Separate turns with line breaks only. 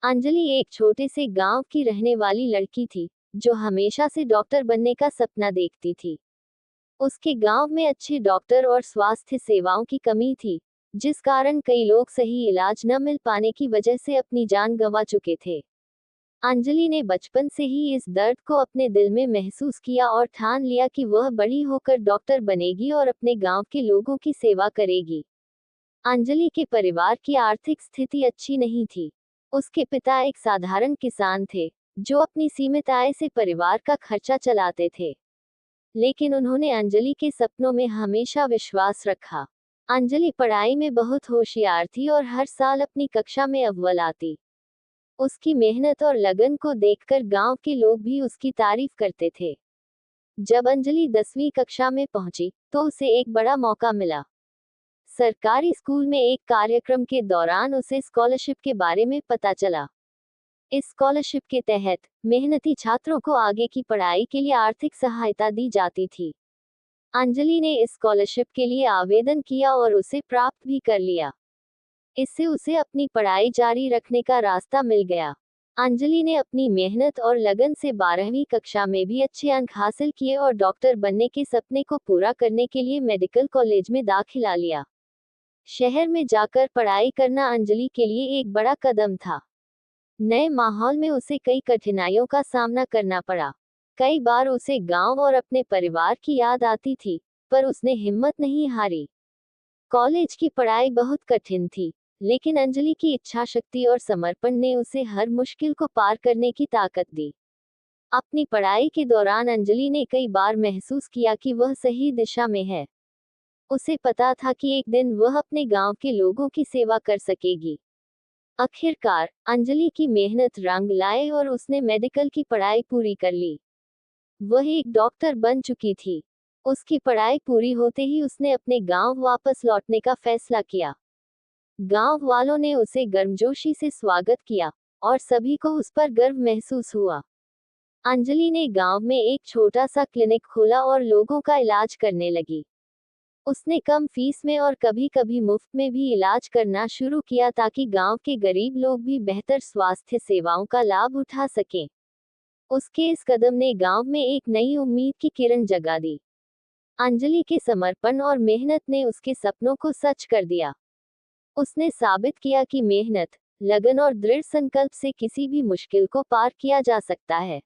अंजलि एक छोटे से गांव की रहने वाली लड़की थी, जो हमेशा से डॉक्टर बनने का सपना देखती थी। उसके गांव में अच्छे डॉक्टर और स्वास्थ्य सेवाओं की कमी थी, जिस कारण कई लोग सही इलाज न मिल पाने की वजह से अपनी जान गंवा चुके थे। अंजलि ने बचपन से ही इस दर्द को अपने दिल में महसूस किया और ठान लिया कि वह बड़ी होकर डॉक्टर बनेगी और अपने गांव के लोगों की सेवा करेगी। अंजलि के परिवार की आर्थिक स्थिति अच्छी नहीं थी। उसके पिता एक साधारण किसान थे, जो अपनी सीमित आय से परिवार का खर्चा चलाते थे। लेकिन उन्होंने अंजलि के सपनों में हमेशा विश्वास रखा। अंजलि पढ़ाई में बहुत होशियार थी और हर साल अपनी कक्षा में अव्वल आती। उसकी मेहनत और लगन को देखकर गांव के लोग भी उसकी तारीफ करते थे। जब अंजलि 10वीं कक्षा में पहुंची, तो उसे एक बड़ा मौका मिला। सरकारी स्कूल में एक कार्यक्रम के दौरान उसे स्कॉलरशिप के बारे में पता चला। इस स्कॉलरशिप के तहत मेहनती छात्रों को आगे की पढ़ाई के लिए आर्थिक सहायता दी जाती थी। अंजलि ने इस स्कॉलरशिप के लिए आवेदन किया और उसे प्राप्त भी कर लिया। इससे उसे अपनी पढ़ाई जारी रखने का रास्ता मिल गया। अंजलि ने अपनी मेहनत और लगन से 12वीं कक्षा में भी अच्छे अंक हासिल किए और डॉक्टर बनने के सपने को पूरा करने के लिए मेडिकल कॉलेज में दाखिला लिया। शहर में जाकर पढ़ाई करना अंजलि के लिए एक बड़ा कदम था। नए माहौल में उसे कई कठिनाइयों का सामना करना पड़ा। कई बार उसे गांव और अपने परिवार की याद आती थी, पर उसने हिम्मत नहीं हारी। कॉलेज की पढ़ाई बहुत कठिन थी, लेकिन अंजलि की इच्छा शक्ति और समर्पण ने उसे हर मुश्किल को पार करने की ताकत दी। अपनी पढ़ाई के दौरान अंजलि ने कई बार महसूस किया कि वह सही दिशा में है। उसे पता था कि एक दिन वह अपने गांव के लोगों की सेवा कर सकेगी। आखिरकार अंजलि की मेहनत रंग लाए और उसने मेडिकल की पढ़ाई पूरी कर ली। वह एक डॉक्टर बन चुकी थी। उसकी पढ़ाई पूरी होते ही उसने अपने गांव वापस लौटने का फैसला किया। गांव वालों ने उसे गर्मजोशी से स्वागत किया और सभी को उस पर गर्व महसूस हुआ। अंजलि ने गांव में एक छोटा सा क्लिनिक खोला और लोगों का इलाज करने लगी। उसने कम फीस में और कभी-कभी मुफ्त में भी इलाज करना शुरू किया ताकि गांव के गरीब लोग भी बेहतर स्वास्थ्य सेवाओं का लाभ उठा सकें। उसके इस कदम ने गांव में एक नई उम्मीद की किरण जगा दी। अंजलि के समर्पण और मेहनत ने उसके सपनों को सच कर दिया। उसने साबित किया कि मेहनत, लगन और दृढ़ संकल्प से किसी भी मुश्किल को पार किया जा सकता है।